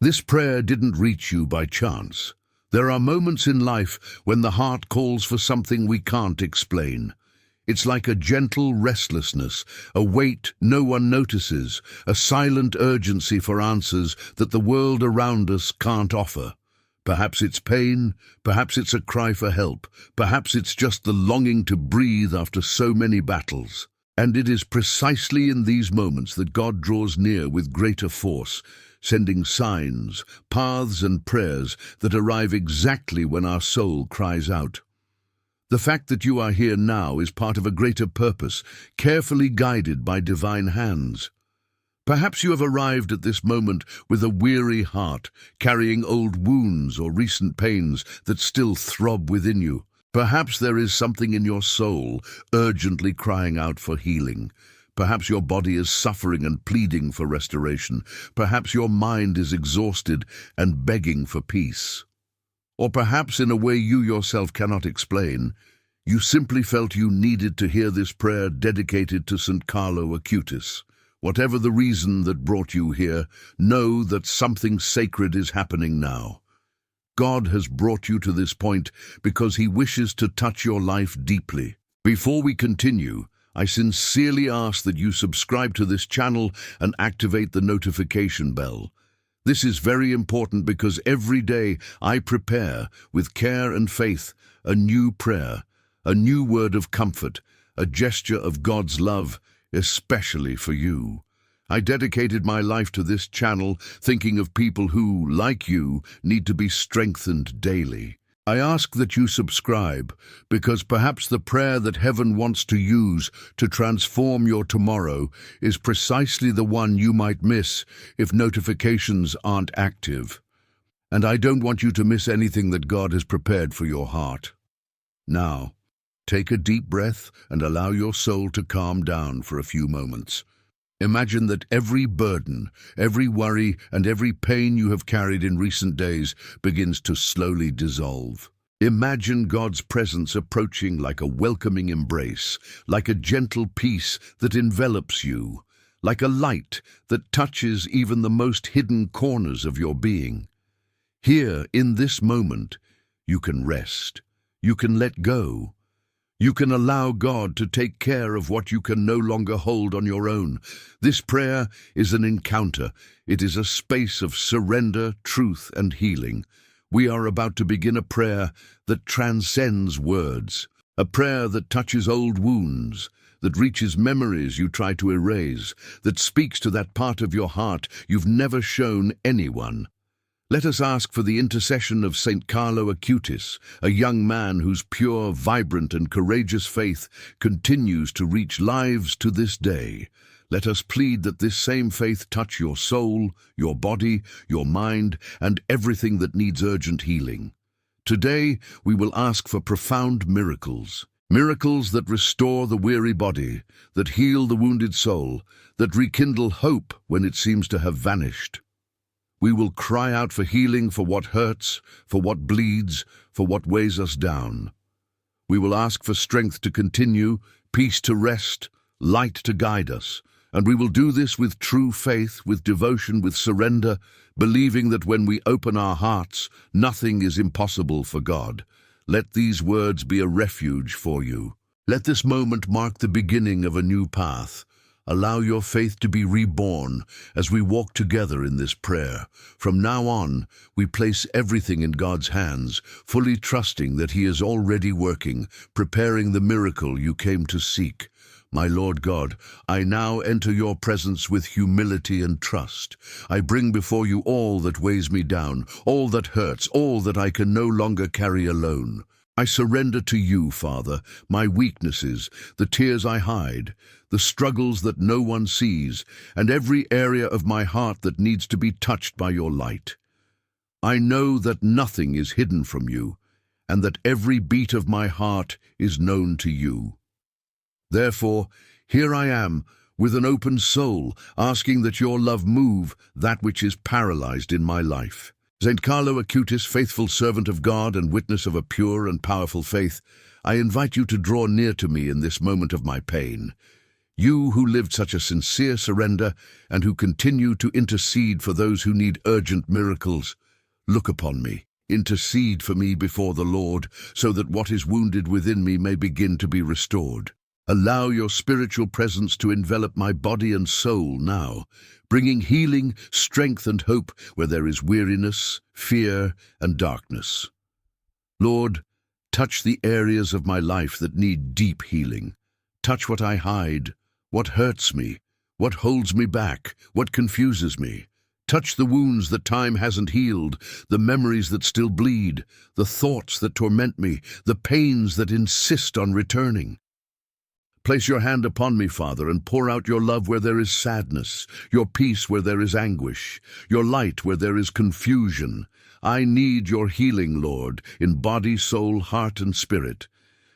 This prayer didn't reach you by chance. There are moments in life when the heart calls for something we can't explain. It's like a gentle restlessness, a weight no one notices, a silent urgency for answers that the world around us can't offer. Perhaps it's pain, perhaps it's a cry for help, perhaps it's just the longing to breathe after so many battles. And it is precisely in these moments that God draws near with greater force, sending signs, paths and prayers that arrive exactly when our soul cries out. The fact that you are here now is part of a greater purpose, carefully guided by divine hands. Perhaps you have arrived at this moment with a weary heart, carrying old wounds or recent pains that still throb within you. Perhaps there is something in your soul urgently crying out for healing. Perhaps your body is suffering and pleading for restoration. Perhaps your mind is exhausted and begging for peace. Or perhaps in a way you yourself cannot explain, you simply felt you needed to hear this prayer dedicated to St. Carlo Acutis. Whatever the reason that brought you here, know that something sacred is happening now. God has brought you to this point because He wishes to touch your life deeply. Before we continue, I sincerely ask that you subscribe to this channel and activate the notification bell. This is very important because every day I prepare, with care and faith, a new prayer, a new word of comfort, a gesture of God's love, especially for you. I dedicated my life to this channel, thinking of people who, like you, need to be strengthened daily. I ask that you subscribe because perhaps the prayer that heaven wants to use to transform your tomorrow is precisely the one you might miss if notifications aren't active. And I don't want you to miss anything that God has prepared for your heart. Now, take a deep breath and allow your soul to calm down for a few moments. Imagine that every burden, every worry, and every pain you have carried in recent days begins to slowly dissolve. Imagine God's presence approaching like a welcoming embrace, like a gentle peace that envelops you, like a light that touches even the most hidden corners of your being. Here, in this moment, you can rest, you can let go. You can allow God to take care of what you can no longer hold on your own. This prayer is an encounter. It is a space of surrender, truth, and healing. We are about to begin a prayer that transcends words, a prayer that touches old wounds, that reaches memories you try to erase, that speaks to that part of your heart you've never shown anyone. Let us ask for the intercession of St. Carlo Acutis, a young man whose pure, vibrant, and courageous faith continues to reach lives to this day. Let us plead that this same faith touch your soul, your body, your mind, and everything that needs urgent healing. Today, we will ask for profound miracles. Miracles that restore the weary body, that heal the wounded soul, that rekindle hope when it seems to have vanished. We will cry out for healing for what hurts, for what bleeds, for what weighs us down. We will ask for strength to continue, peace to rest, light to guide us, and we will do this with true faith, with devotion, with surrender, believing that when we open our hearts, nothing is impossible for God. Let these words be a refuge for you. Let this moment mark the beginning of a new path. Allow your faith to be reborn as we walk together in this prayer. From now on, we place everything in God's hands, fully trusting that He is already working, preparing the miracle you came to seek. My Lord God, I now enter your presence with humility and trust. I bring before you all that weighs me down, all that hurts, all that I can no longer carry alone. I surrender to you, Father, my weaknesses, the tears I hide, the struggles that no one sees, and every area of my heart that needs to be touched by your light. I know that nothing is hidden from you, and that every beat of my heart is known to you. Therefore, here I am, with an open soul, asking that your love move that which is paralyzed in my life. St. Carlo Acutis, faithful servant of God and witness of a pure and powerful faith, I invite you to draw near to me in this moment of my pain. You who lived such a sincere surrender and who continue to intercede for those who need urgent miracles, look upon me. Intercede for me before the Lord, so that what is wounded within me may begin to be restored. Allow your spiritual presence to envelop my body and soul now, bringing healing, strength, and hope where there is weariness, fear, and darkness. Lord, touch the areas of my life that need deep healing. Touch what I hide, what hurts me, what holds me back, what confuses me. Touch the wounds that time hasn't healed, the memories that still bleed, the thoughts that torment me, the pains that insist on returning. Place your hand upon me, Father, and pour out your love where there is sadness, your peace where there is anguish, your light where there is confusion. I need your healing, Lord, in body, soul, heart, and spirit.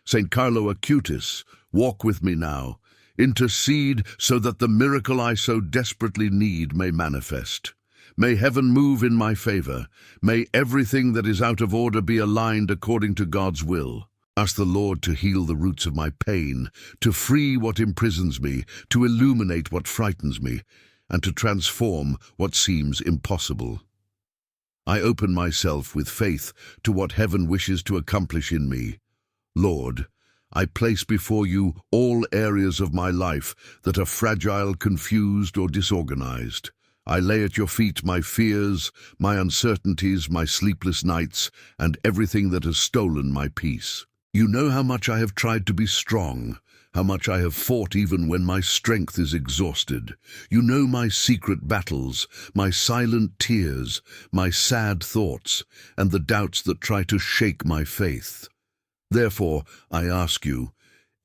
St. Carlo Acutis, walk with me now. Intercede so that the miracle I so desperately need may manifest. May heaven move in my favor. May everything that is out of order be aligned according to God's will. Ask the Lord to heal the roots of my pain, to free what imprisons me, to illuminate what frightens me, and to transform what seems impossible. I open myself with faith to what heaven wishes to accomplish in me. Lord, I place before you all areas of my life that are fragile, confused, or disorganized. I lay at your feet my fears, my uncertainties, my sleepless nights, and everything that has stolen my peace. You know how much I have tried to be strong, how much I have fought even when my strength is exhausted. You know my secret battles, my silent tears, my sad thoughts, and the doubts that try to shake my faith. Therefore, I ask you,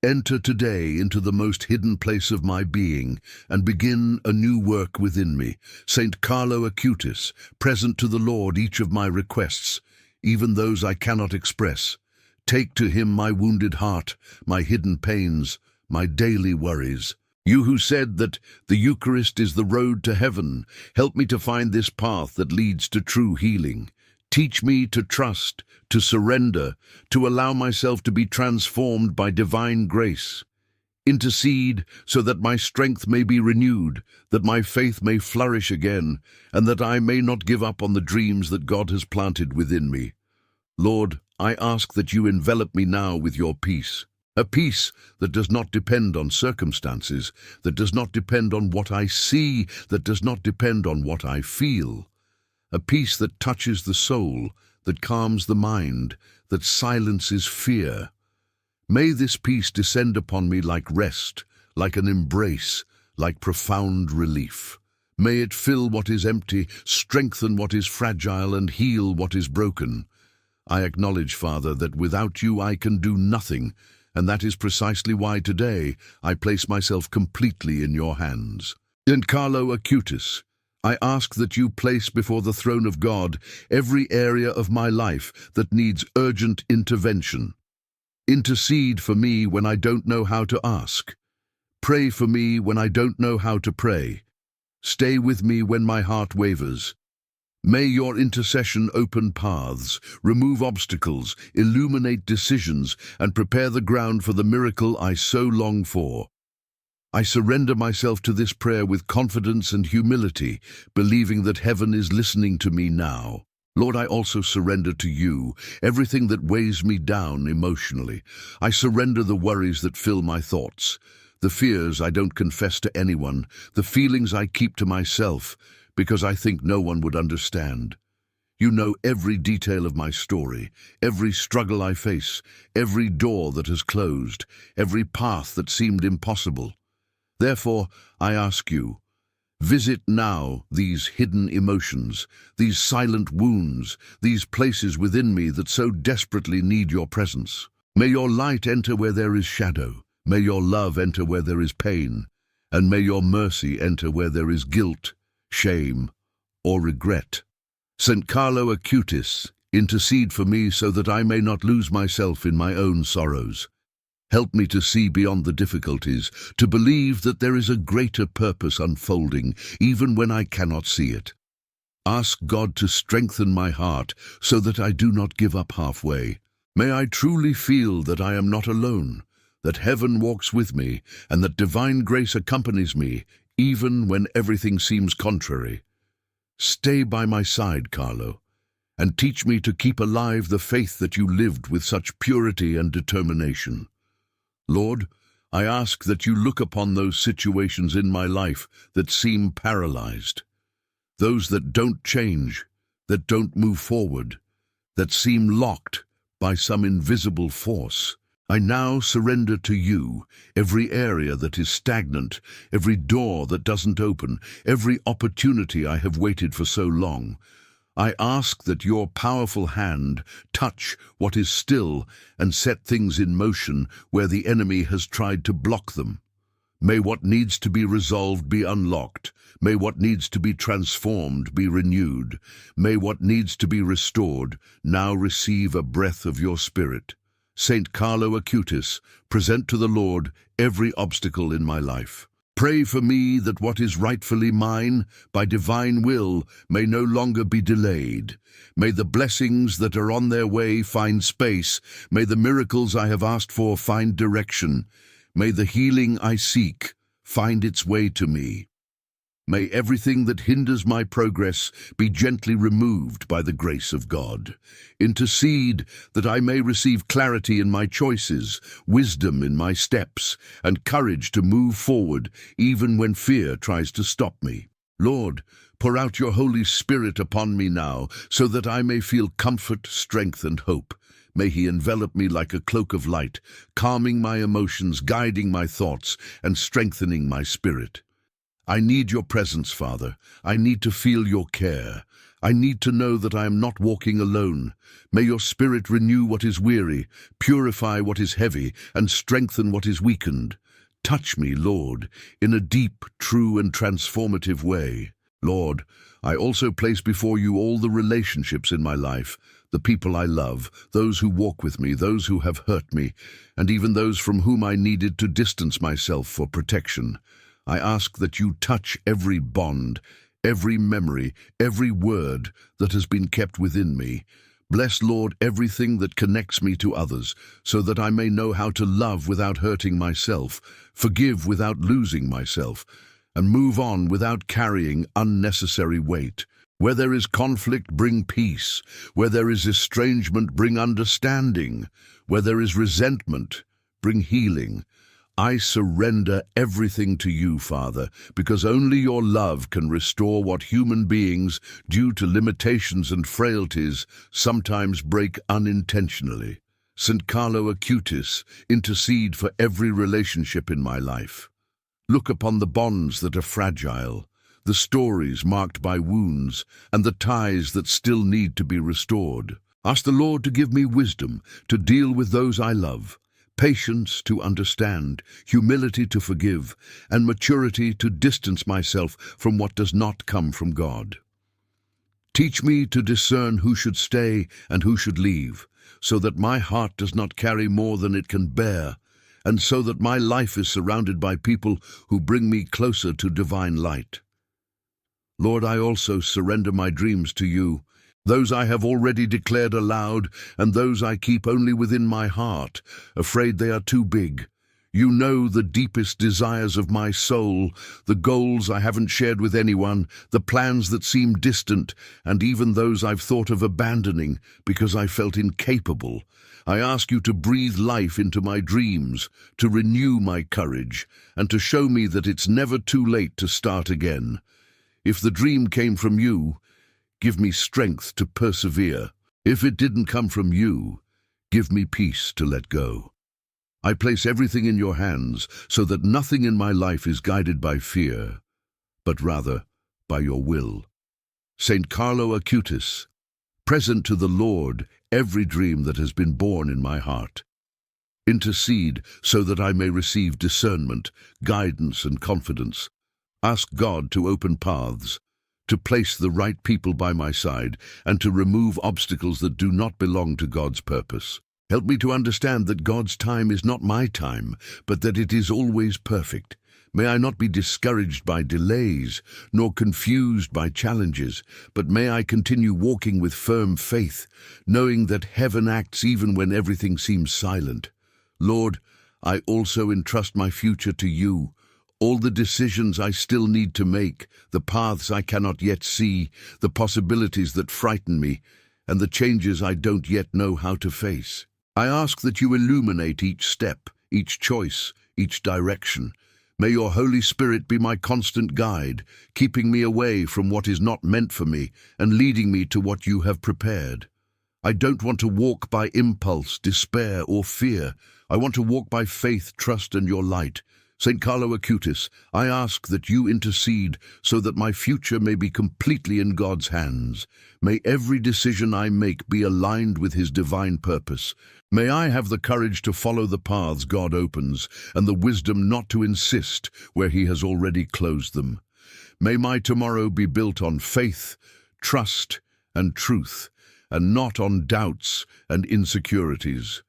enter today into the most hidden place of my being and begin a new work within me. St. Carlo Acutis, present to the Lord each of my requests, even those I cannot express. Take to him my wounded heart, my hidden pains, my daily worries. You who said that the Eucharist is the road to heaven, help me to find this path that leads to true healing. Teach me to trust, to surrender, to allow myself to be transformed by divine grace. Intercede so that my strength may be renewed, that my faith may flourish again, and that I may not give up on the dreams that God has planted within me. Lord, I ask that you envelop me now with your peace, a peace that does not depend on circumstances, that does not depend on what I see, that does not depend on what I feel. A peace that touches the soul, that calms the mind, that silences fear. May this peace descend upon me like rest, like an embrace, like profound relief. May it fill what is empty, strengthen what is fragile, and heal what is broken. I acknowledge, Father, that without you I can do nothing, and that is precisely why today I place myself completely in your hands. St. Carlo Acutis, I ask that you place before the throne of God every area of my life that needs urgent intervention. Intercede for me when I don't know how to ask. Pray for me when I don't know how to pray. Stay with me when my heart wavers. May your intercession open paths, remove obstacles, illuminate decisions, and prepare the ground for the miracle I so long for. I surrender myself to this prayer with confidence and humility, believing that heaven is listening to me now. Lord, I also surrender to you everything that weighs me down emotionally. I surrender the worries that fill my thoughts, the fears I don't confess to anyone, the feelings I keep to myself because I think no one would understand. You know every detail of my story, every struggle I face, every door that has closed, every path that seemed impossible. Therefore, I ask you, visit now these hidden emotions, these silent wounds, these places within me that so desperately need your presence. May your light enter where there is shadow, may your love enter where there is pain, and may your mercy enter where there is guilt, shame, or regret. St. Carlo Acutis, intercede for me so that I may not lose myself in my own sorrows. Help me to see beyond the difficulties, to believe that there is a greater purpose unfolding, even when I cannot see it. Ask God to strengthen my heart so that I do not give up halfway. May I truly feel that I am not alone, that heaven walks with me, and that divine grace accompanies me, even when everything seems contrary. Stay by my side, Carlo, and teach me to keep alive the faith that you lived with such purity and determination. Lord, I ask that you look upon those situations in my life that seem paralyzed, those that don't change, that don't move forward, that seem locked by some invisible force. I now surrender to you every area that is stagnant, every door that doesn't open, every opportunity I have waited for so long. I ask that your powerful hand touch what is still and set things in motion where the enemy has tried to block them. May what needs to be resolved be unlocked. May what needs to be transformed be renewed. May what needs to be restored now receive a breath of your Spirit. Saint Carlo Acutis, present to the Lord every obstacle in my life. Pray for me that what is rightfully mine, by divine will, may no longer be delayed. May the blessings that are on their way find space. May the miracles I have asked for find direction. May the healing I seek find its way to me. May everything that hinders my progress be gently removed by the grace of God. Intercede that I may receive clarity in my choices, wisdom in my steps, and courage to move forward even when fear tries to stop me. Lord, pour out your Holy Spirit upon me now, so that I may feel comfort, strength, and hope. May he envelop me like a cloak of light, calming my emotions, guiding my thoughts, and strengthening my spirit. I need your presence, Father. I need to feel your care. I need to know that I am not walking alone. May your Spirit renew what is weary, purify what is heavy, and strengthen what is weakened. Touch me, Lord, in a deep, true, and transformative way. Lord, I also place before you all the relationships in my life, the people I love, those who walk with me, those who have hurt me, and even those from whom I needed to distance myself for protection. I ask that you touch every bond, every memory, every word that has been kept within me. Bless, Lord, everything that connects me to others, so that I may know how to love without hurting myself, forgive without losing myself, and move on without carrying unnecessary weight. Where there is conflict, bring peace. Where there is estrangement, bring understanding. Where there is resentment, bring healing. I surrender everything to you, Father, because only your love can restore what human beings, due to limitations and frailties, sometimes break unintentionally. Saint Carlo Acutis, intercede for every relationship in my life. Look upon the bonds that are fragile, the stories marked by wounds, and the ties that still need to be restored. Ask the Lord to give me wisdom to deal with those I love, patience to understand, humility to forgive, and maturity to distance myself from what does not come from God. Teach me to discern who should stay and who should leave, so that my heart does not carry more than it can bear, and so that my life is surrounded by people who bring me closer to divine light. Lord, I also surrender my dreams to you, those I have already declared aloud, and those I keep only within my heart, afraid they are too big. You know the deepest desires of my soul, the goals I haven't shared with anyone, the plans that seem distant, and even those I've thought of abandoning because I felt incapable. I ask you to breathe life into my dreams, to renew my courage, and to show me that it's never too late to start again. If the dream came from you, give me strength to persevere. If it didn't come from you, give me peace to let go. I place everything in your hands so that nothing in my life is guided by fear, but rather by your will. Saint Carlo Acutis, present to the Lord every dream that has been born in my heart. Intercede so that I may receive discernment, guidance, and confidence. Ask God to open paths, to place the right people by my side, and to remove obstacles that do not belong to God's purpose. Help me to understand that God's time is not my time, but that it is always perfect. May I not be discouraged by delays, nor confused by challenges, but may I continue walking with firm faith, knowing that heaven acts even when everything seems silent. Lord, I also entrust my future to you. All the decisions I still need to make, the paths I cannot yet see, the possibilities that frighten me, and the changes I don't yet know how to face. I ask that you illuminate each step, each choice, each direction. May your Holy Spirit be my constant guide, keeping me away from what is not meant for me and leading me to what you have prepared. I don't want to walk by impulse, despair, or fear. I want to walk by faith, trust, and your light. St. Carlo Acutis, I ask that you intercede so that my future may be completely in God's hands. May every decision I make be aligned with his divine purpose. May I have the courage to follow the paths God opens and the wisdom not to insist where he has already closed them. May my tomorrow be built on faith, trust, and truth, and not on doubts and insecurities.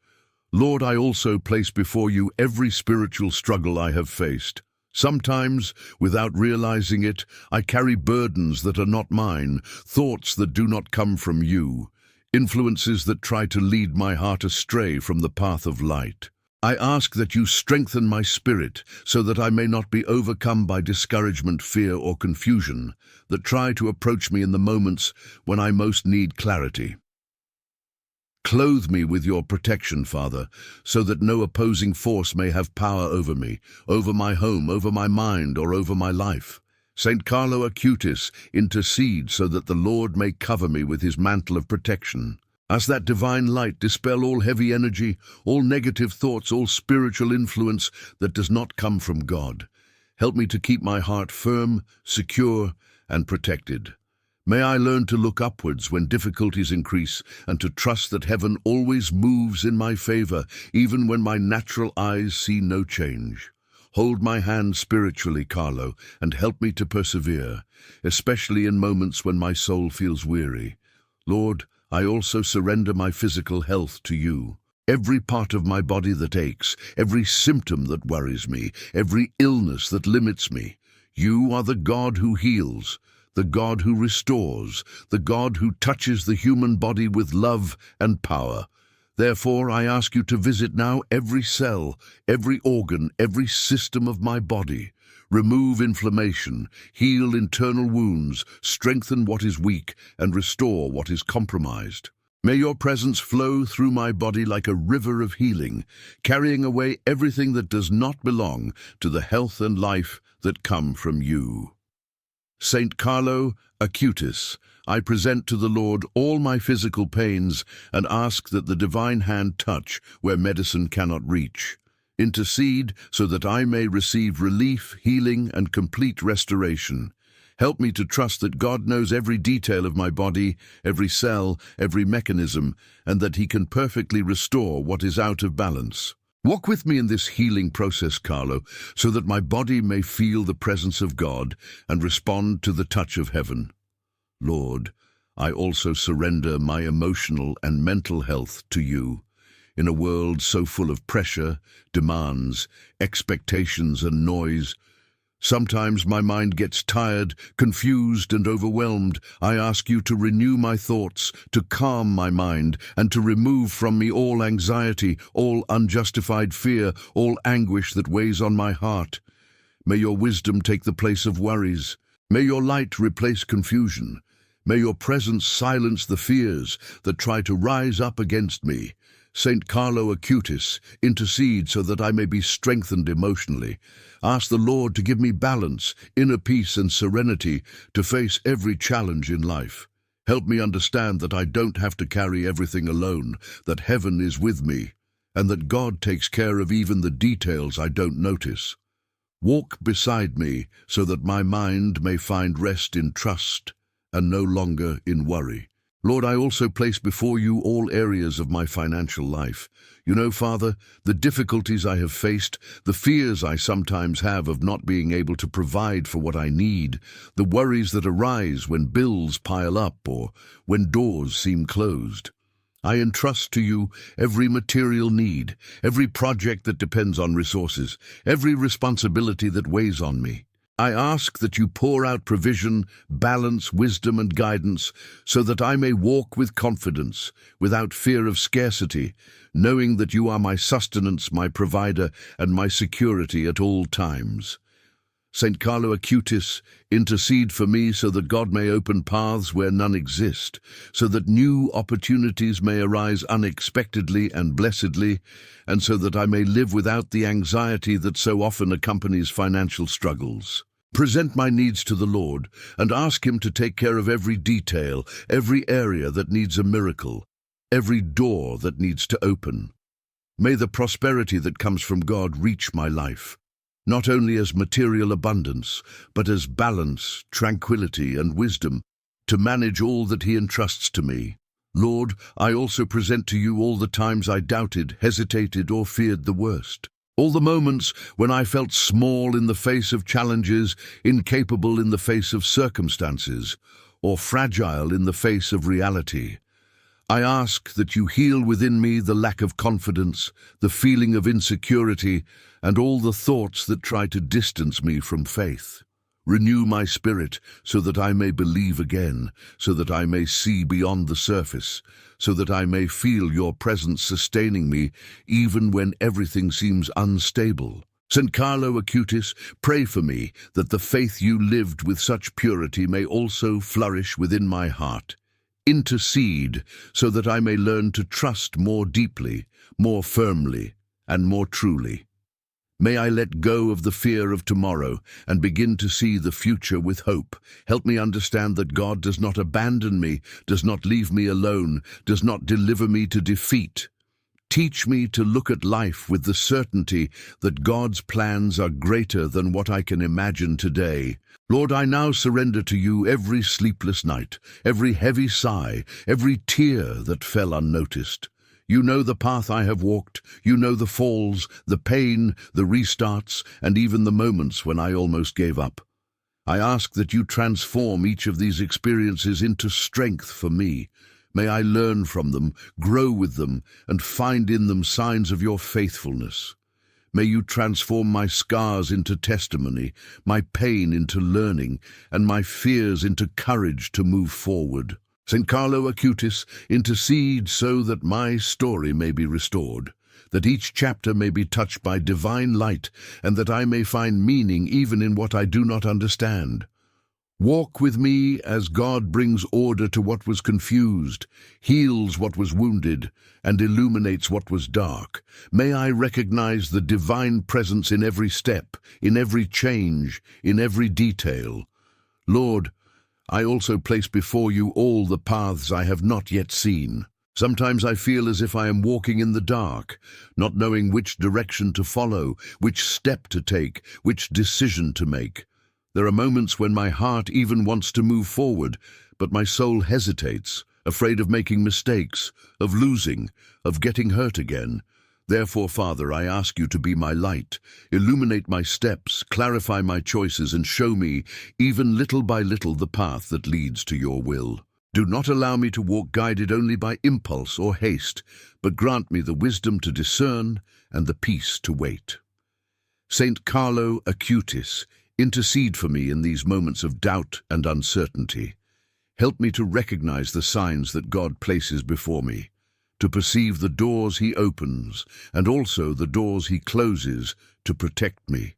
Lord, I also place before you every spiritual struggle I have faced. Sometimes, without realizing it, I carry burdens that are not mine, thoughts that do not come from you, influences that try to lead my heart astray from the path of light. I ask that you strengthen my spirit so that I may not be overcome by discouragement, fear, or confusion that try to approach me in the moments when I most need clarity. Clothe me with your protection, Father, so that no opposing force may have power over me, over my home, over my mind, or over my life. St. Carlo Acutis, intercede so that the Lord may cover me with his mantle of protection. Ask that divine light dispel all heavy energy, all negative thoughts, all spiritual influence that does not come from God. Help me to keep my heart firm, secure, and protected. May I learn to look upwards when difficulties increase and to trust that heaven always moves in my favor, even when my natural eyes see no change. Hold my hand spiritually, Carlo, and help me to persevere, especially in moments when my soul feels weary. Lord, I also surrender my physical health to you. Every part of my body that aches, every symptom that worries me, every illness that limits me. You are the God who heals, the God who restores, the God who touches the human body with love and power. Therefore, I ask you to visit now every cell, every organ, every system of my body. Remove inflammation, heal internal wounds, strengthen what is weak, and restore what is compromised. May your presence flow through my body like a river of healing, carrying away everything that does not belong to the health and life that come from you. St. Carlo Acutis, I present to the Lord all my physical pains and ask that the divine hand touch where medicine cannot reach. Intercede so that I may receive relief, healing, and complete restoration. Help me to trust that God knows every detail of my body, every cell, every mechanism, and that he can perfectly restore what is out of balance. Walk with me in this healing process, Carlo, so that my body may feel the presence of God and respond to the touch of heaven. Lord, I also surrender my emotional and mental health to you. In a world so full of pressure, demands, expectations, and noise, sometimes my mind gets tired, confused, and overwhelmed. I ask you to renew my thoughts, to calm my mind, and to remove from me all anxiety, all unjustified fear, all anguish that weighs on my heart. May your wisdom take the place of worries. May your light replace confusion. May your presence silence the fears that try to rise up against me. St. Carlo Acutis, intercede so that I may be strengthened emotionally. Ask the Lord to give me balance, inner peace, and serenity to face every challenge in life. Help me understand that I don't have to carry everything alone, that heaven is with me, and that God takes care of even the details I don't notice. Walk beside me so that my mind may find rest in trust and no longer in worry. Lord, I also place before you all areas of my financial life. You know, Father, the difficulties I have faced, the fears I sometimes have of not being able to provide for what I need, the worries that arise when bills pile up or when doors seem closed. I entrust to you every material need, every project that depends on resources, every responsibility that weighs on me. I ask that you pour out provision, balance, wisdom, and guidance, so that I may walk with confidence, without fear of scarcity, knowing that you are my sustenance, my provider, and my security at all times. St. Carlo Acutis, intercede for me so that God may open paths where none exist, so that new opportunities may arise unexpectedly and blessedly, and so that I may live without the anxiety that so often accompanies financial struggles. Present my needs to the Lord and ask Him to take care of every detail, every area that needs a miracle, every door that needs to open. May the prosperity that comes from God reach my life, not only as material abundance, but as balance, tranquility, and wisdom to manage all that He entrusts to me. Lord, I also present to you all the times I doubted, hesitated, or feared the worst. All the moments when I felt small in the face of challenges, incapable in the face of circumstances, or fragile in the face of reality. I ask that you heal within me the lack of confidence, the feeling of insecurity, and all the thoughts that try to distance me from faith. Renew my spirit so that I may believe again, so that I may see beyond the surface, so that I may feel your presence sustaining me even when everything seems unstable. St. Carlo Acutis, pray for me that the faith you lived with such purity may also flourish within my heart. Intercede so that I may learn to trust more deeply, more firmly, and more truly. May I let go of the fear of tomorrow and begin to see the future with hope. Help me understand that God does not abandon me, does not leave me alone, does not deliver me to defeat. Teach me to look at life with the certainty that God's plans are greater than what I can imagine today. Lord, I now surrender to you every sleepless night, every heavy sigh, every tear that fell unnoticed. You know the path I have walked, you know the falls, the pain, the restarts, and even the moments when I almost gave up. I ask that you transform each of these experiences into strength for me. May I learn from them, grow with them, and find in them signs of your faithfulness. May you transform my scars into testimony, my pain into learning, and my fears into courage to move forward. St. Carlo Acutis, intercede so that my story may be restored, that each chapter may be touched by divine light, and that I may find meaning even in what I do not understand. Walk with me as God brings order to what was confused, heals what was wounded, and illuminates what was dark. May I recognize the divine presence in every step, in every change, in every detail. Lord, I also place before you all the paths I have not yet seen. Sometimes I feel as if I am walking in the dark, not knowing which direction to follow, which step to take, which decision to make. There are moments when my heart even wants to move forward, but my soul hesitates, afraid of making mistakes, of losing, of getting hurt again. Therefore, Father, I ask you to be my light, illuminate my steps, clarify my choices, and show me, even little by little, the path that leads to your will. Do not allow me to walk guided only by impulse or haste, but grant me the wisdom to discern and the peace to wait. St. Carlo Acutis, intercede for me in these moments of doubt and uncertainty. Help me to recognize the signs that God places before me, to perceive the doors He opens and also the doors He closes to protect me.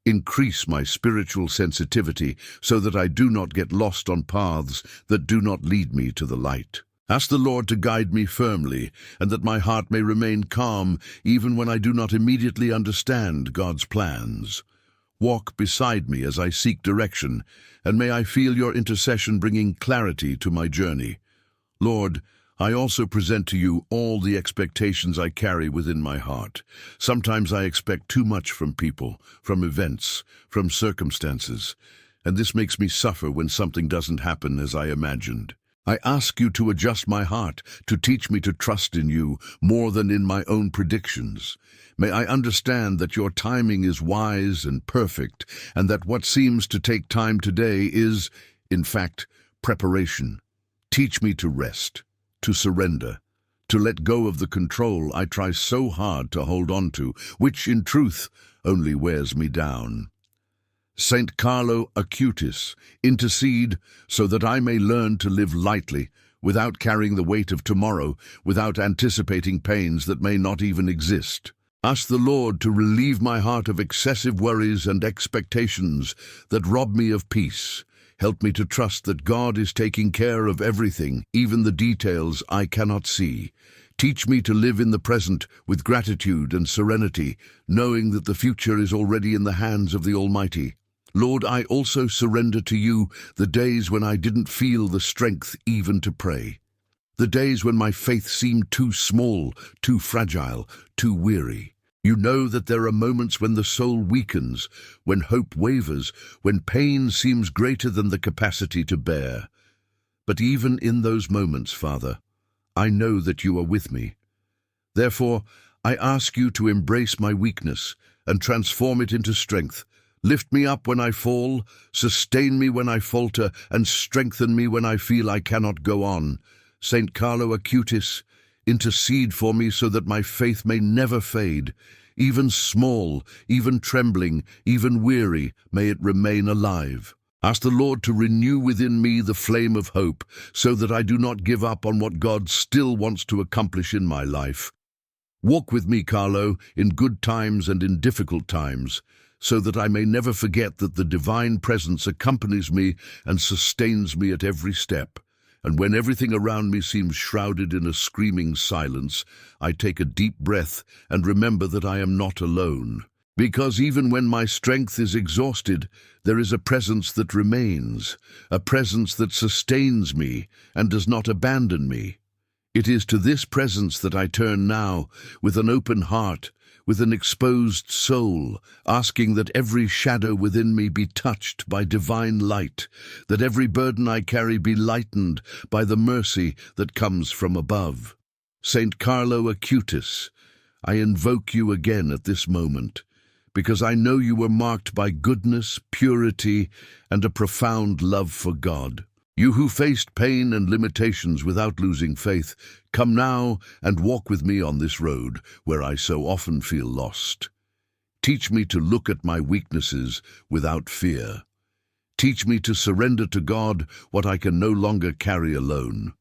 Increase my spiritual sensitivity so that I do not get lost on paths that do not lead me to the light. Ask the Lord to guide me firmly and that my heart may remain calm even when I do not immediately understand God's plans. Walk beside me as I seek direction, and may I feel your intercession bringing clarity to my journey. Lord, I also present to you all the expectations I carry within my heart. Sometimes I expect too much from people, from events, from circumstances, and this makes me suffer when something doesn't happen as I imagined. I ask you to adjust my heart, to teach me to trust in you more than in my own predictions. May I understand that your timing is wise and perfect, and that what seems to take time today is, in fact, preparation. Teach me to rest, to surrender, to let go of the control I try so hard to hold on to, which, in truth, only wears me down. Saint Carlo Acutis, intercede so that I may learn to live lightly, without carrying the weight of tomorrow, without anticipating pains that may not even exist. Ask the Lord to relieve my heart of excessive worries and expectations that rob me of peace. Help me to trust that God is taking care of everything, even the details I cannot see. Teach me to live in the present with gratitude and serenity, knowing that the future is already in the hands of the Almighty. Lord, I also surrender to you the days when I didn't feel the strength even to pray. The days when my faith seemed too small, too fragile, too weary. You know that there are moments when the soul weakens, when hope wavers, when pain seems greater than the capacity to bear. But even in those moments, Father, I know that you are with me. Therefore, I ask you to embrace my weakness and transform it into strength. Lift me up when I fall, sustain me when I falter, and strengthen me when I feel I cannot go on. Saint Carlo Acutis, intercede for me so that my faith may never fade. Even small, even trembling, even weary, may it remain alive. Ask the Lord to renew within me the flame of hope, so that I do not give up on what God still wants to accomplish in my life. Walk with me, Carlo, in good times and in difficult times, so that I may never forget that the divine presence accompanies me and sustains me at every step. And when everything around me seems shrouded in a screaming silence, I take a deep breath and remember that I am not alone. Because even when my strength is exhausted, there is a presence that remains, a presence that sustains me and does not abandon me. It is to this presence that I turn now, with an open heart, with an exposed soul, asking that every shadow within me be touched by divine light, that every burden I carry be lightened by the mercy that comes from above. Saint Carlo Acutis, I invoke you again at this moment, because I know you were marked by goodness, purity, and a profound love for God. You who faced pain and limitations without losing faith, come now and walk with me on this road where I so often feel lost. Teach me to look at my weaknesses without fear. Teach me to surrender to God what I can no longer carry alone.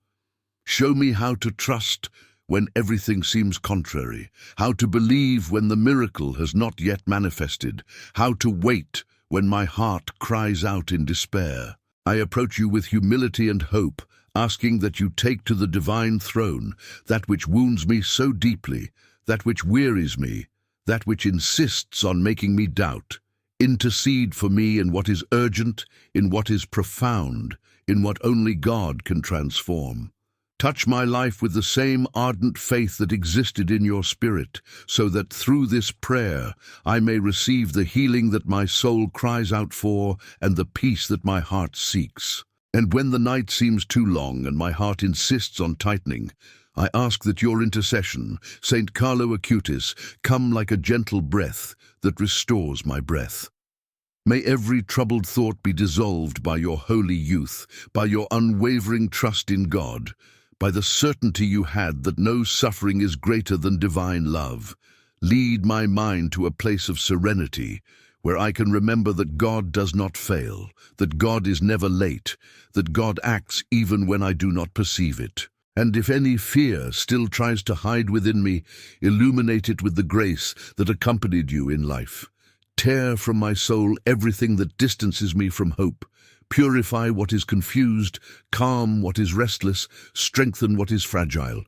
Show me how to trust when everything seems contrary, how to believe when the miracle has not yet manifested, how to wait when my heart cries out in despair. I approach you with humility and hope, asking that you take to the divine throne that which wounds me so deeply, that which wearies me, that which insists on making me doubt. Intercede for me in what is urgent, in what is profound, in what only God can transform. Touch my life with the same ardent faith that existed in your spirit, so that through this prayer I may receive the healing that my soul cries out for and the peace that my heart seeks. And when the night seems too long and my heart insists on tightening, I ask that your intercession, Saint Carlo Acutis, come like a gentle breath that restores my breath. May every troubled thought be dissolved by your holy youth, by your unwavering trust in God, by the certainty you had that no suffering is greater than divine love. Lead my mind to a place of serenity, where I can remember that God does not fail, that God is never late, that God acts even when I do not perceive it. And if any fear still tries to hide within me, illuminate it with the grace that accompanied you in life. Tear from my soul everything that distances me from hope. Purify what is confused, calm what is restless, strengthen what is fragile.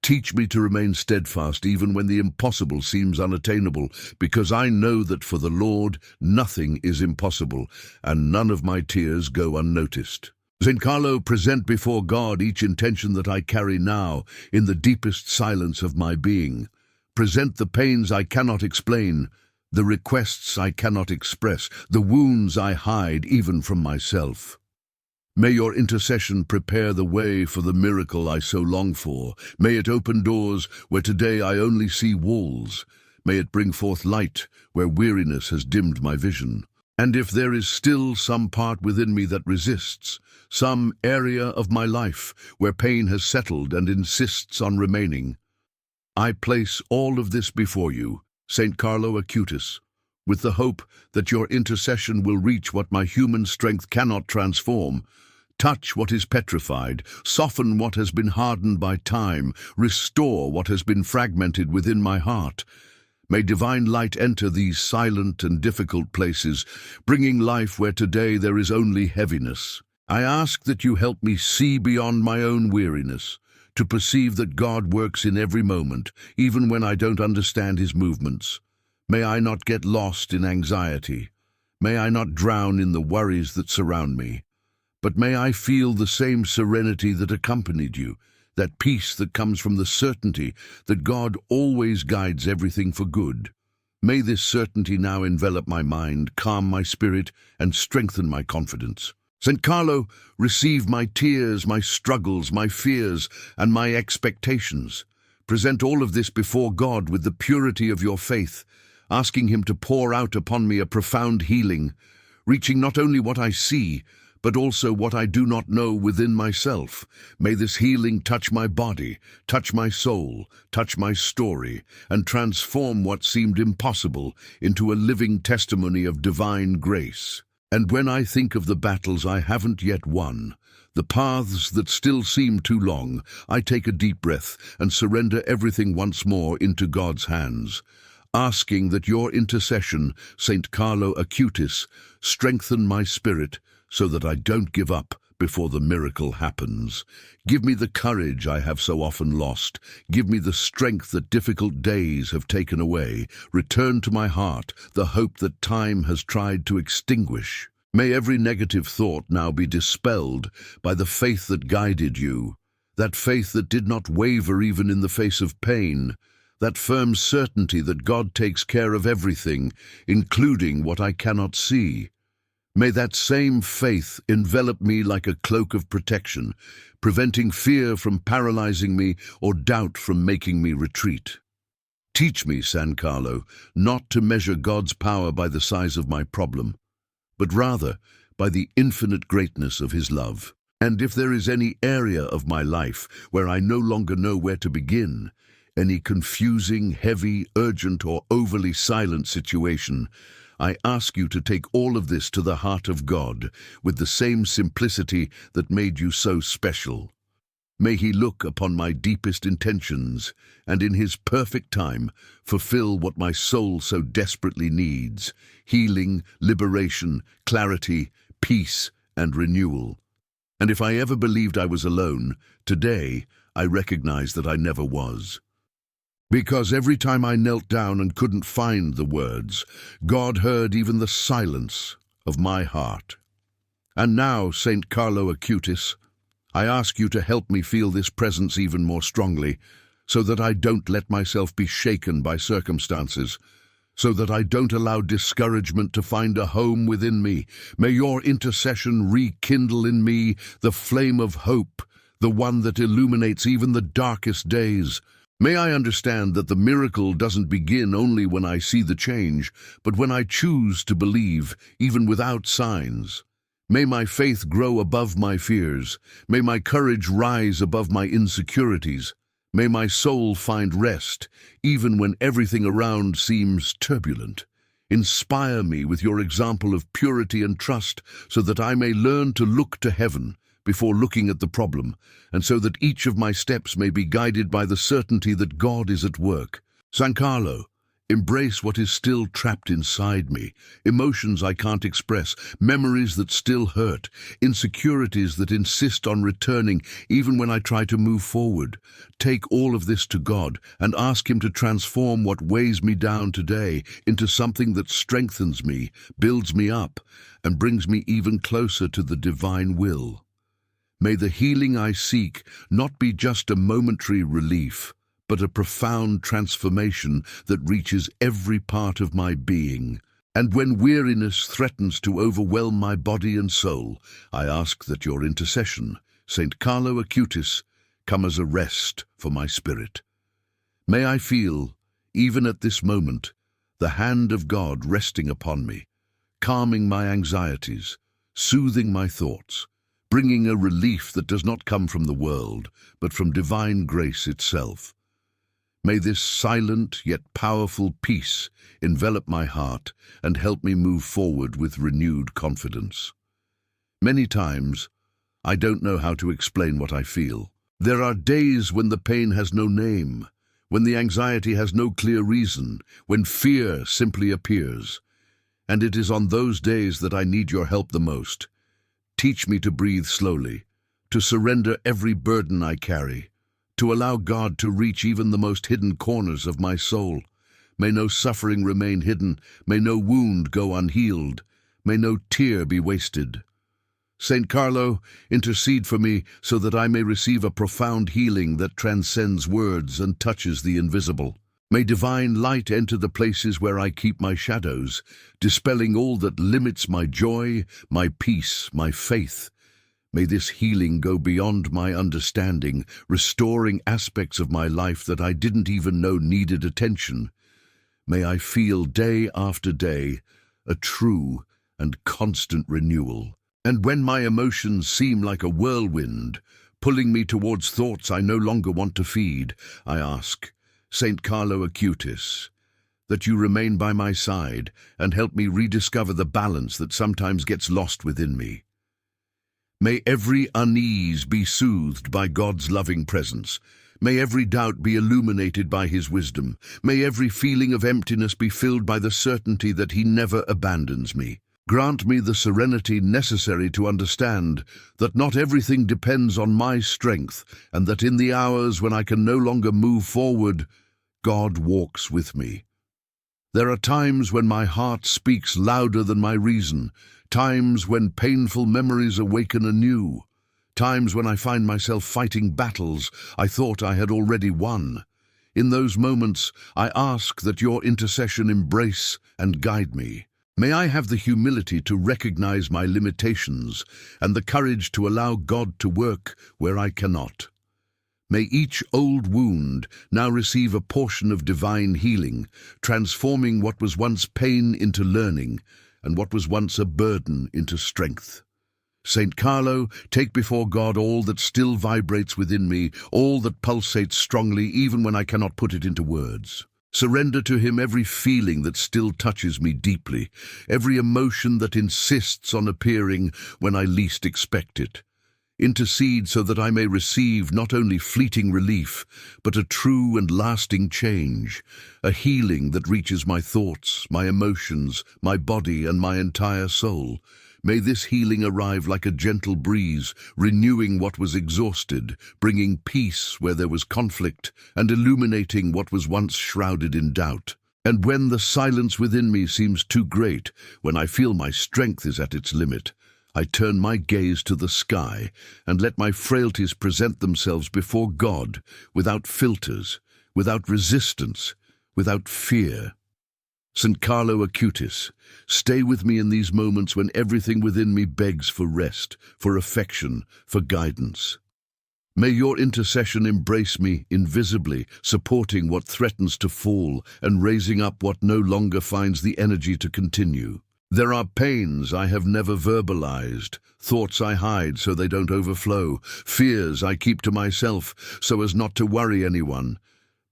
Teach me to remain steadfast even when the impossible seems unattainable, because I know that for the Lord nothing is impossible, and none of my tears go unnoticed. Saint Carlo, present before God each intention that I carry now in the deepest silence of my being. Present the pains I cannot explain, the requests I cannot express, the wounds I hide even from myself. May your intercession prepare the way for the miracle I so long for. May it open doors where today I only see walls. May it bring forth light where weariness has dimmed my vision. And if there is still some part within me that resists, some area of my life where pain has settled and insists on remaining, I place all of this before you, Saint Carlo Acutis. with the hope that your intercession will reach what my human strength cannot transform. Touch what is petrified, soften what has been hardened by time, restore what has been fragmented within my heart. May divine light enter these silent and difficult places, bringing life where today there is only heaviness. I ask that you help me see beyond my own weariness, to perceive that God works in every moment, even when I don't understand his movements. May I not get lost in anxiety. May I not drown in the worries that surround me. But may I feel the same serenity that accompanied you, that peace that comes from the certainty that God always guides everything for good. May this certainty now envelop my mind, calm my spirit, and strengthen my confidence. St. Carlo, receive my tears, my struggles, my fears, and my expectations. Present all of this before God with the purity of your faith, asking him to pour out upon me a profound healing, reaching not only what I see, but also what I do not know within myself. May this healing touch my body, touch my soul, touch my story, and transform what seemed impossible into a living testimony of divine grace. And when I think of the battles I haven't yet won, the paths that still seem too long, I take a deep breath and surrender everything once more into God's hands, asking that your intercession, St. Carlo Acutis, strengthen my spirit so that I don't give up before the miracle happens. Give me the courage I have so often lost. Give me the strength that difficult days have taken away. Return to my heart the hope that time has tried to extinguish. May every negative thought now be dispelled by the faith that guided you, that faith that did not waver even in the face of pain, that firm certainty that God takes care of everything, including what I cannot see. May that same faith envelop me like a cloak of protection, preventing fear from paralyzing me or doubt from making me retreat. Teach me, San Carlo, not to measure God's power by the size of my problem, but rather by the infinite greatness of his love. And if there is any area of my life where I no longer know where to begin, any confusing, heavy, urgent, or overly silent situation, I ask you to take all of this to the heart of God with the same simplicity that made you so special. May he look upon my deepest intentions and in his perfect time fulfill what my soul so desperately needs: healing, liberation, clarity, peace, and renewal. And if I ever believed I was alone, today I recognize that I never was. Because every time I knelt down and couldn't find the words, God heard even the silence of my heart. And now, St. Carlo Acutis, I ask you to help me feel this presence even more strongly, so that I don't let myself be shaken by circumstances, so that I don't allow discouragement to find a home within me. May your intercession rekindle in me the flame of hope, the one that illuminates even the darkest days. May I understand that the miracle doesn't begin only when I see the change, but when I choose to believe, even without signs. May my faith grow above my fears. May my courage rise above my insecurities. May my soul find rest, even when everything around seems turbulent. Inspire me with your example of purity and trust, so that I may learn to look to heaven before looking at the problem, and so that each of my steps may be guided by the certainty that God is at work. San Carlo, embrace what is still trapped inside me, emotions I can't express, memories that still hurt, insecurities that insist on returning even when I try to move forward. Take all of this to God and ask him to transform what weighs me down today into something that strengthens me, builds me up, and brings me even closer to the divine will. May the healing I seek not be just a momentary relief, but a profound transformation that reaches every part of my being. And when weariness threatens to overwhelm my body and soul, I ask that your intercession, St. Carlo Acutis, come as a rest for my spirit. May I feel, even at this moment, the hand of God resting upon me, calming my anxieties, soothing my thoughts, bringing a relief that does not come from the world, but from divine grace itself. May this silent yet powerful peace envelop my heart and help me move forward with renewed confidence. Many times, I don't know how to explain what I feel. There are days when the pain has no name, when the anxiety has no clear reason, when fear simply appears. And it is on those days that I need your help the most. Teach me to breathe slowly, to surrender every burden I carry, to allow God to reach even the most hidden corners of my soul. May no suffering remain hidden, may no wound go unhealed, may no tear be wasted. Saint Carlo, intercede for me so that I may receive a profound healing that transcends words and touches the invisible. May divine light enter the places where I keep my shadows, dispelling all that limits my joy, my peace, my faith. May this healing go beyond my understanding, restoring aspects of my life that I didn't even know needed attention. May I feel day after day a true and constant renewal. And when my emotions seem like a whirlwind, pulling me towards thoughts I no longer want to feed, I ask, Saint Carlo Acutis, that you remain by my side and help me rediscover the balance that sometimes gets lost within me. May every unease be soothed by God's loving presence. May every doubt be illuminated by His wisdom. May every feeling of emptiness be filled by the certainty that He never abandons me. Grant me the serenity necessary to understand that not everything depends on my strength, and that in the hours when I can no longer move forward, God walks with me. There are times when my heart speaks louder than my reason, times when painful memories awaken anew, times when I find myself fighting battles I thought I had already won. In those moments, I ask that your intercession embrace and guide me. May I have the humility to recognize my limitations and the courage to allow God to work where I cannot. May each old wound now receive a portion of divine healing, transforming what was once pain into learning and what was once a burden into strength. Saint Carlo, take before God all that still vibrates within me, all that pulsates strongly even when I cannot put it into words. Surrender to Him every feeling that still touches me deeply, every emotion that insists on appearing when I least expect it. Intercede so that I may receive not only fleeting relief, but a true and lasting change, a healing that reaches my thoughts, my emotions, my body, and my entire soul. May this healing arrive like a gentle breeze, renewing what was exhausted, bringing peace where there was conflict, and illuminating what was once shrouded in doubt. And when the silence within me seems too great, when I feel my strength is at its limit, I turn my gaze to the sky and let my frailties present themselves before God, without filters, without resistance, without fear. Saint Carlo Acutis, stay with me in these moments when everything within me begs for rest, for affection, for guidance. May your intercession embrace me invisibly, supporting what threatens to fall and raising up what no longer finds the energy to continue. There are pains I have never verbalized, thoughts I hide so they don't overflow, fears I keep to myself so as not to worry anyone.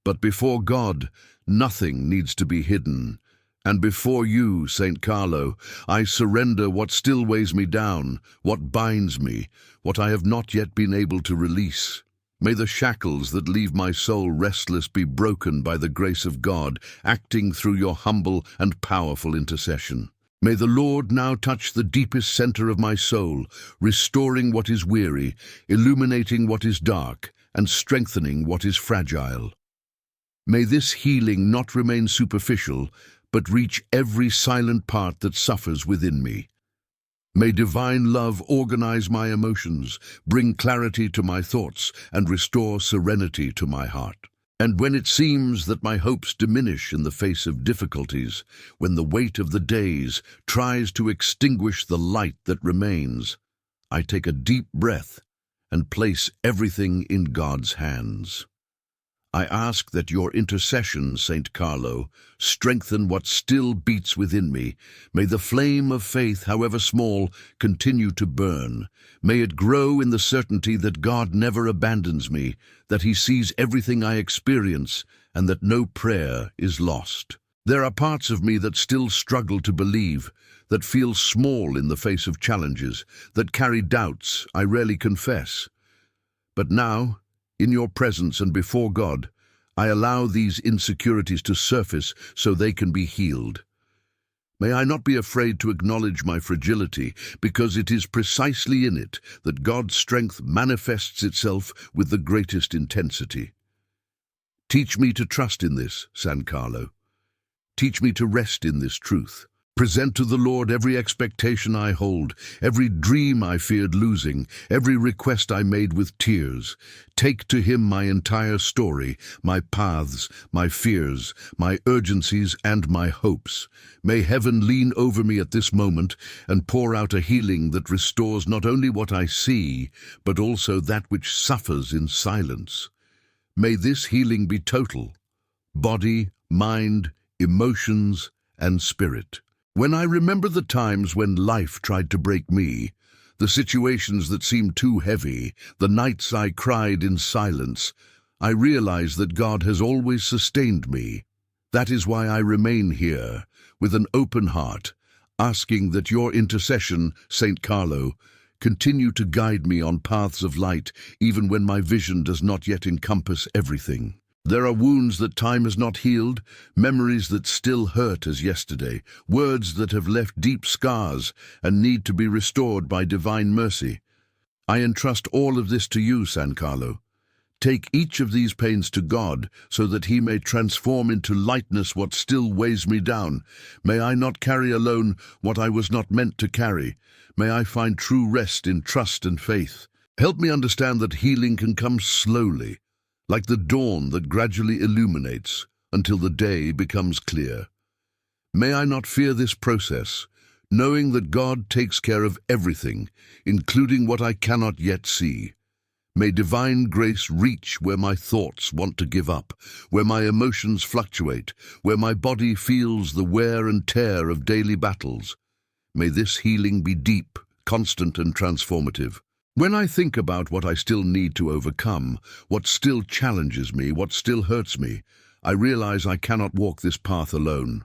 But before God, nothing needs to be hidden. And before you, Saint Carlo, I surrender what still weighs me down, what binds me, what I have not yet been able to release. May the shackles that leave my soul restless be broken by the grace of God, acting through your humble and powerful intercession. May the Lord now touch the deepest center of my soul, restoring what is weary, illuminating what is dark, and strengthening what is fragile. May this healing not remain superficial, but reach every silent part that suffers within me. May divine love organize my emotions, bring clarity to my thoughts, and restore serenity to my heart. And when it seems that my hopes diminish in the face of difficulties, when the weight of the days tries to extinguish the light that remains, I take a deep breath and place everything in God's hands. I ask that your intercession, Saint Carlo, strengthen what still beats within me. May the flame of faith, however small, continue to burn. May it grow in the certainty that God never abandons me, that He sees everything I experience, and that no prayer is lost. There are parts of me that still struggle to believe, that feel small in the face of challenges, that carry doubts I rarely confess. But now, in your presence and before God, I allow these insecurities to surface so they can be healed. May I not be afraid to acknowledge my fragility, because it is precisely in it that God's strength manifests itself with the greatest intensity. Teach me to trust in this, San Carlo. Teach me to rest in this truth. Present to the Lord every expectation I hold, every dream I feared losing, every request I made with tears. Take to Him my entire story, my paths, my fears, my urgencies, and my hopes. May heaven lean over me at this moment and pour out a healing that restores not only what I see, but also that which suffers in silence. May this healing be total: body, mind, emotions, and spirit. When I remember the times when life tried to break me, the situations that seemed too heavy, the nights I cried in silence, I realize that God has always sustained me. That is why I remain here, with an open heart, asking that your intercession, Saint Carlo, continue to guide me on paths of light, even when my vision does not yet encompass everything. There are wounds that time has not healed, memories that still hurt as yesterday, words that have left deep scars and need to be restored by divine mercy. I entrust all of this to you, San Carlo. Take each of these pains to God, so that He may transform into lightness what still weighs me down. May I not carry alone what I was not meant to carry. May I find true rest in trust and faith. Help me understand that healing can come slowly, like the dawn that gradually illuminates until the day becomes clear. May I not fear this process, knowing that God takes care of everything, including what I cannot yet see. May divine grace reach where my thoughts want to give up, where my emotions fluctuate, where my body feels the wear and tear of daily battles. May this healing be deep, constant, and transformative. When I think about what I still need to overcome, what still challenges me, what still hurts me, I realize I cannot walk this path alone.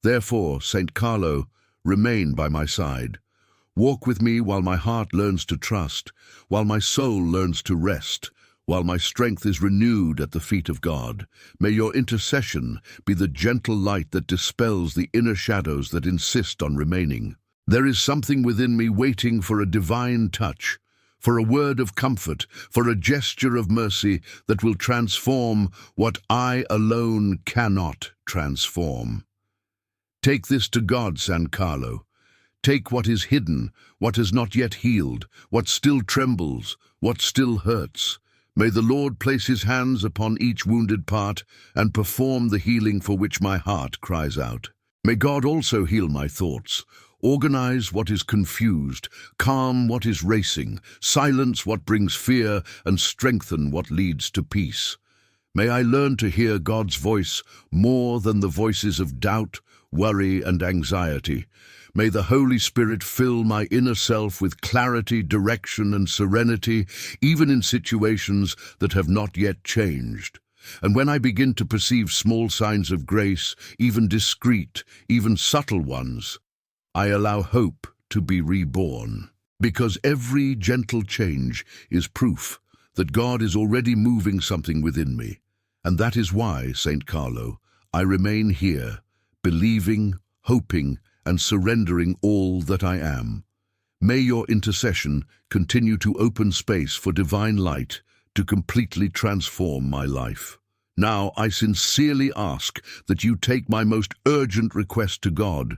Therefore, Saint Carlo, remain by my side. Walk with me while my heart learns to trust, while my soul learns to rest, while my strength is renewed at the feet of God. May your intercession be the gentle light that dispels the inner shadows that insist on remaining. There is something within me waiting for a divine touch, for a word of comfort, for a gesture of mercy that will transform what I alone cannot transform. Take this to God, San Carlo. Take what is hidden, what is not yet healed, what still trembles, what still hurts. May the Lord place His hands upon each wounded part and perform the healing for which my heart cries out. May God also heal my thoughts, organize what is confused, calm what is racing, silence what brings fear, and strengthen what leads to peace. May I learn to hear God's voice more than the voices of doubt, worry, and anxiety. May the Holy Spirit fill my inner self with clarity, direction, and serenity, even in situations that have not yet changed. And when I begin to perceive small signs of grace, even discreet, even subtle ones, I allow hope to be reborn, because every gentle change is proof that God is already moving something within me. And that is why, Saint Carlo, I remain here, believing, hoping, and surrendering all that I am. May your intercession continue to open space for divine light to completely transform my life. Now I sincerely ask that you take my most urgent request to God,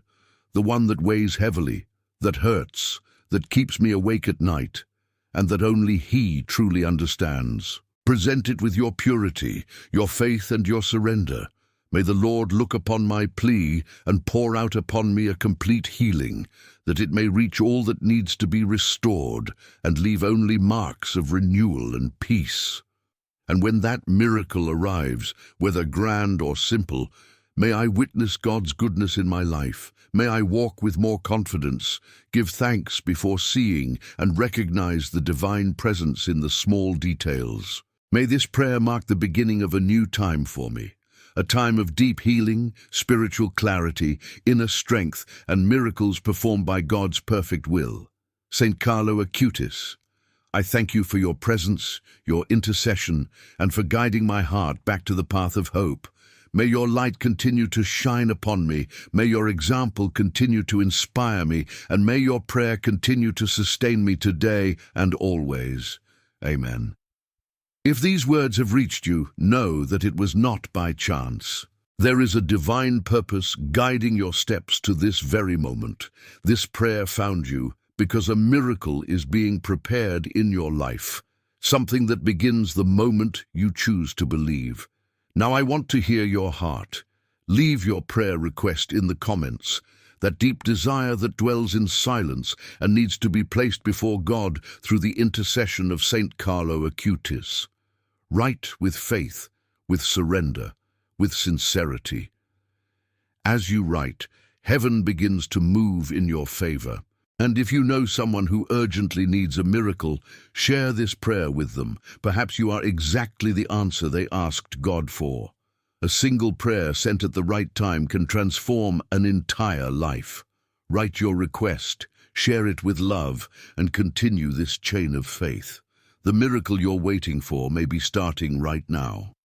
the one that weighs heavily, that hurts, that keeps me awake at night, and that only He truly understands. Present it with your purity, your faith, and your surrender. May the Lord look upon my plea and pour out upon me a complete healing, that it may reach all that needs to be restored and leave only marks of renewal and peace. And when that miracle arrives, whether grand or simple, may I witness God's goodness in my life. May I walk with more confidence, give thanks before seeing, and recognize the divine presence in the small details. May this prayer mark the beginning of a new time for me, a time of deep healing, spiritual clarity, inner strength, and miracles performed by God's perfect will. St. Carlo Acutis, I thank you for your presence, your intercession, and for guiding my heart back to the path of hope. May your light continue to shine upon me, may your example continue to inspire me, and may your prayer continue to sustain me today and always. Amen. If these words have reached you, know that it was not by chance. There is a divine purpose guiding your steps to this very moment. This prayer found you because a miracle is being prepared in your life, something that begins the moment you choose to believe. Now I want to hear your heart. Leave your prayer request in the comments, that deep desire that dwells in silence and needs to be placed before God through the intercession of St. Carlo Acutis. Write with faith, with surrender, with sincerity. As you write, heaven begins to move in your favor. And if you know someone who urgently needs a miracle, share this prayer with them. Perhaps you are exactly the answer they asked God for. A single prayer sent at the right time can transform an entire life. Write your request, share it with love, and continue this chain of faith. The miracle you're waiting for may be starting right now.